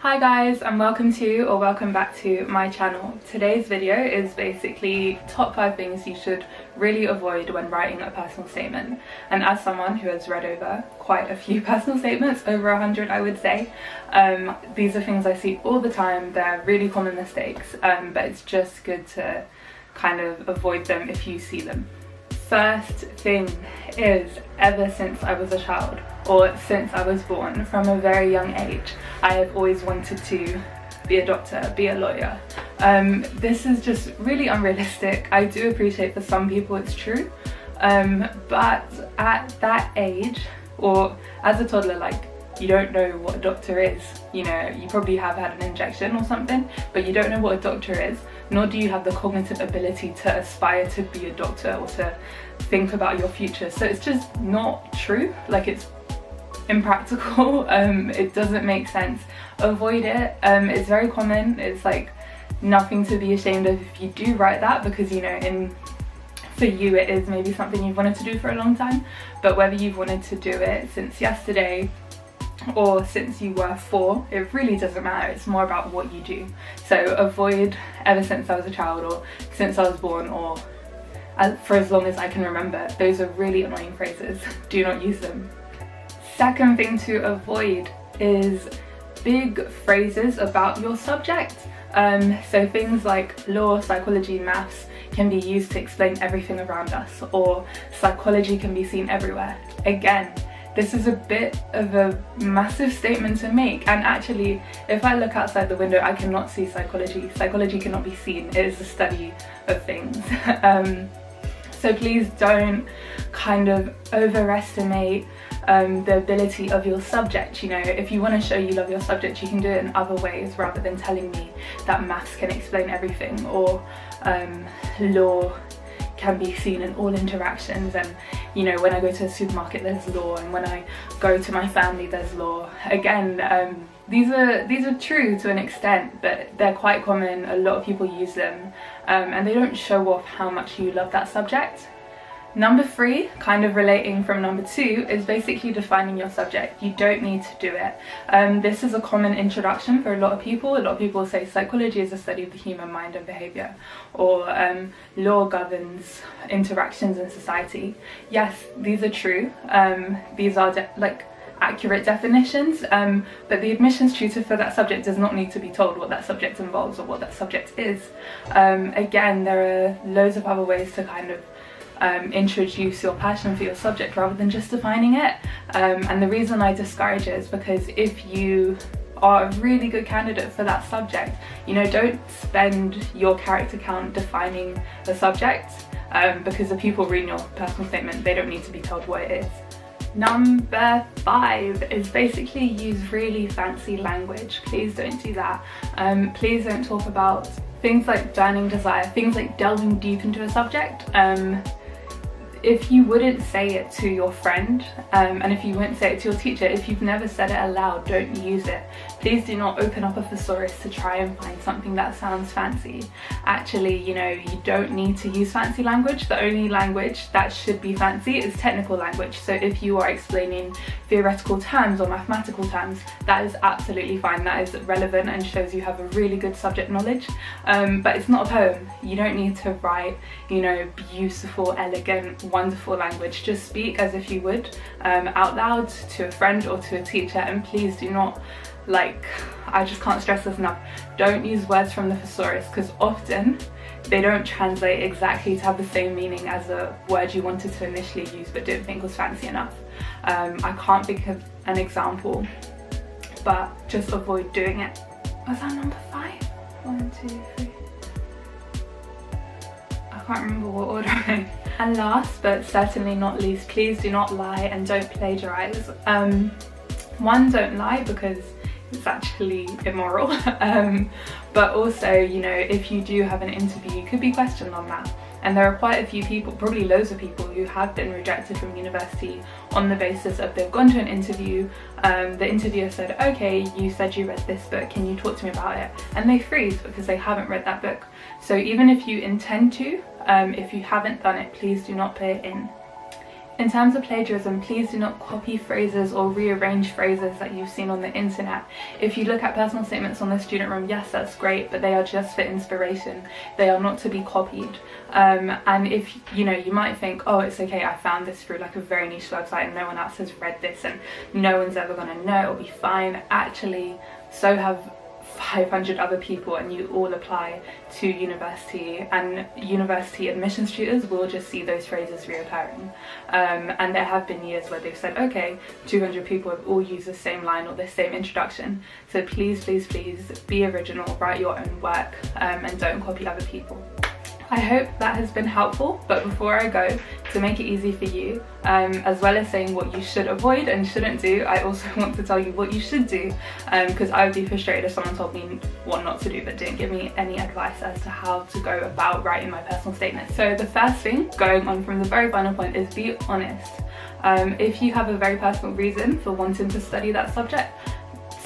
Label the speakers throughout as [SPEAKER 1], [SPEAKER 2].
[SPEAKER 1] Hi guys, and welcome back to my channel. Today's video is basically top 5 things you should really avoid when writing a personal statement. And as someone who has read over quite a few personal statements, over 100 I would say, these are things I see all the time. They're really common mistakes, but it's just good to kind of avoid them if you see them. First thing is, ever since I was a child, or since I was born, from a very young age, I have always wanted to be a doctor, be a lawyer. This is just really unrealistic. I do appreciate for some people it's true, but at that age, or as a toddler, like, you don't know what a doctor is. You know, you probably have had an injection or something, but you don't know what a doctor is, nor do you have the cognitive ability to aspire to be a doctor or to think about your future. So it's just not true. Like, it's impractical. It doesn't make sense. Avoid it. It's very common. It's like nothing to be ashamed of if you do write that, because, you know, for you it is maybe something you've wanted to do for a long time, but whether you've wanted to do it since yesterday or since you were 4, it really doesn't matter. It's more about what you do. So avoid ever since I was a child, or since I was born, or for as long as I can remember. Those are really annoying phrases. Do not use them. Second thing to avoid is big phrases about your subject. So things like law, psychology, maths can be used to explain everything around us, or psychology can be seen everywhere. Again, this is a bit of a massive statement to make, and actually if I look outside the window I cannot see psychology. Psychology cannot be seen. It is the study of things. So please don't kind of overestimate the ability of your subject. You know, if you want to show you love your subject, you can do it in other ways rather than telling me that maths can explain everything, or law can be seen in all interactions, and, you know, when I go to a supermarket there's law, and when I go to my family there's law. Again, these are true to an extent, but they're quite common. A lot of people use them, and they don't show off how much you love that subject. Number 3, kind of relating from number 2, is basically defining your subject. You don't need to do it. This is a common introduction for a lot of people. A lot of people say psychology is a study of the human mind and behaviour, or law governs interactions in society. Yes, these are true. These are accurate definitions, but the admissions tutor for that subject does not need to be told what that subject involves or what that subject is. Again, there are loads of other ways to kind of introduce your passion for your subject rather than just defining it, and the reason I discourage it is because if you are a really good candidate for that subject, you know, don't spend your character count defining the subject, because the people reading your personal statement, they don't need to be told what it is. Number 5 is basically use really fancy language. Please don't do that. Please don't talk about things like burning desire, things like delving deep into a subject. If you wouldn't say it to your friend, and if you wouldn't say it to your teacher, if you've never said it aloud, don't use it. Please do not open up a thesaurus to try and find something that sounds fancy. Actually, you know, you don't need to use fancy language. The only language that should be fancy is technical language. So if you are explaining theoretical terms or mathematical terms, that is absolutely fine. That is relevant and shows you have a really good subject knowledge, but it's not a poem. You don't need to write, you know, beautiful, elegant, wonderful language. Just speak as if you would out loud to a friend or to a teacher, and please do not, like, I just can't stress this enough, don't use words from the thesaurus, because often they don't translate exactly to have the same meaning as a word you wanted to initially use but didn't think was fancy enough. I can't think of an example, but just avoid doing it. Was that number 5? 1, 2, 3. I can't remember what order I'm in. And last but certainly not least, please do not lie and don't plagiarize. One, don't lie because it's actually immoral, but also, you know, if you do have an interview, you could be questioned on that. And there are quite a few people, probably loads of people, who have been rejected from university on the basis of they've gone to an interview, the interviewer said, okay, you said you read this book, can you talk to me about it? And they freeze because they haven't read that book. So even if you intend to, if you haven't done it, please do not put it in. In terms of plagiarism, please do not copy phrases or rearrange phrases that you've seen on the internet. If you look at personal statements on the student room, yes, that's great, but they are just for inspiration. They are not to be copied. And if, you know, you might think, oh, it's okay, I found this through like a very niche website and no one else has read this and no one's ever gonna know, it'll be fine. Actually, so have 500 other people, and you all apply to university, and university admissions tutors will just see those phrases reoccurring. And there have been years where they've said, okay, 200 people have all used the same line or the same introduction, so please, please, please be original, write your own work, and don't copy other people. I hope that has been helpful, but before I go, to make it easy for you, as well as saying what you should avoid and shouldn't do, I also want to tell you what you should do, because I would be frustrated if someone told me what not to do but didn't give me any advice as to how to go about writing my personal statement. So the first thing, going on from the very final point, is be honest. If you have a very personal reason for wanting to study that subject,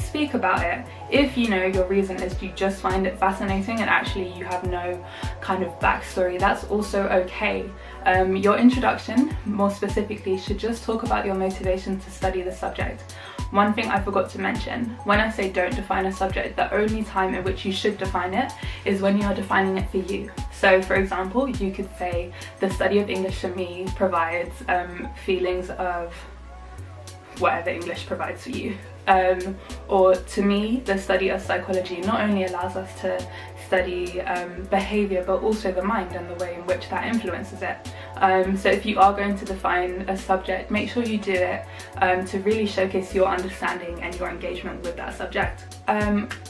[SPEAKER 1] speak about it. If you know your reason is you just find it fascinating and actually you have no kind of backstory, that's also okay. Your introduction, more specifically, should just talk about your motivation to study the subject. One thing I forgot to mention, when I say don't define a subject, the only time in which you should define it is when you are defining it for you. So for example, you could say the study of English for me provides feelings of whatever English provides for you. Or to me, the study of psychology not only allows us to study behaviour, but also the mind and the way in which that influences it. So if you are going to define a subject, make sure you do it to really showcase your understanding and your engagement with that subject.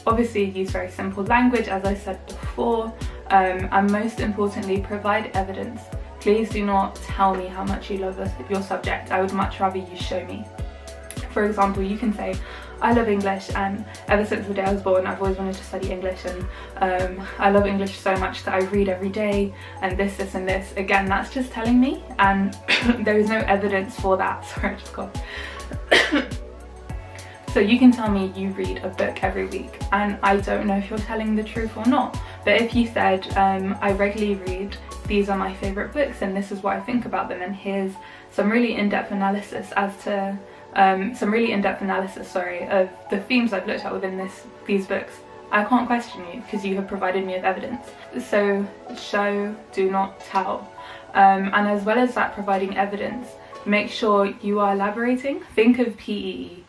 [SPEAKER 1] Obviously use very simple language, as I said before, and most importantly, provide evidence. Please do not tell me how much you love your subject. I would much rather you show me. For example, you can say, I love English, and ever since the day I was born I've always wanted to study English, and I love English so much that I read every day, and this and this. Again, that's just telling me, and there is no evidence for that. Sorry, I just coughed. So you can tell me you read a book every week, and I don't know if you're telling the truth or not, but if you said, I regularly read, these are my favourite books and this is what I think about them, and here's some really in-depth analysis as to of the themes I've looked at within these books, I can't question you because you have provided me with evidence. So show, do not tell. And as well as that, providing evidence, make sure you are elaborating. Think of PEE,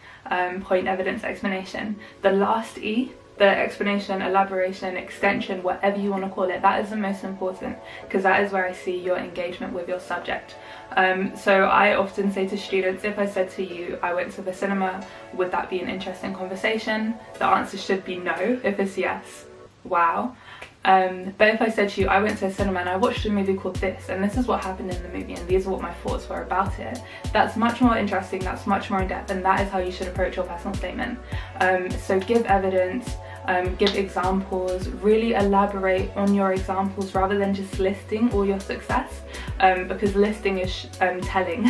[SPEAKER 1] point, evidence, explanation. The last E, the explanation, elaboration, extension, whatever you want to call it, that is the most important, because that is where I see your engagement with your subject. So I often say to students, if I said to you, I went to the cinema, would that be an interesting conversation? The answer should be no. If it's yes, wow. But if I said to you, I went to a cinema and I watched a movie called this, and this is what happened in the movie, and these are what my thoughts were about it, that's much more interesting, that's much more in depth, and that is how you should approach your personal statement. So give evidence, give examples, really elaborate on your examples rather than just listing all your success, because listing is telling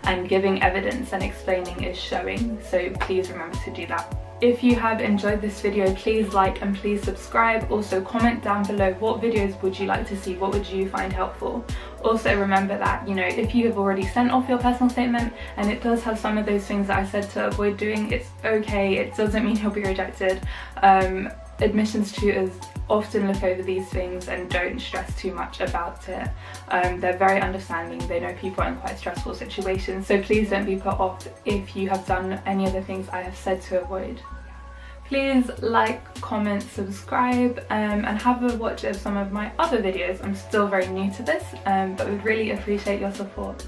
[SPEAKER 1] and giving evidence and explaining is showing, so please remember to do that. If you have enjoyed this video, please like and please subscribe. Also comment down below, what videos would you like to see, what would you find helpful. Also remember that, you know, if you have already sent off your personal statement and it does have some of those things that I said to avoid doing, it's okay, it doesn't mean you'll be rejected. Admissions tutors often look over these things and don't stress too much about it. They're very understanding, they know people are in quite stressful situations, so please don't be put off if you have done any of the things I have said to avoid. Please like, comment, subscribe, and have a watch of some of my other videos. I'm still very new to this, but we really appreciate your support.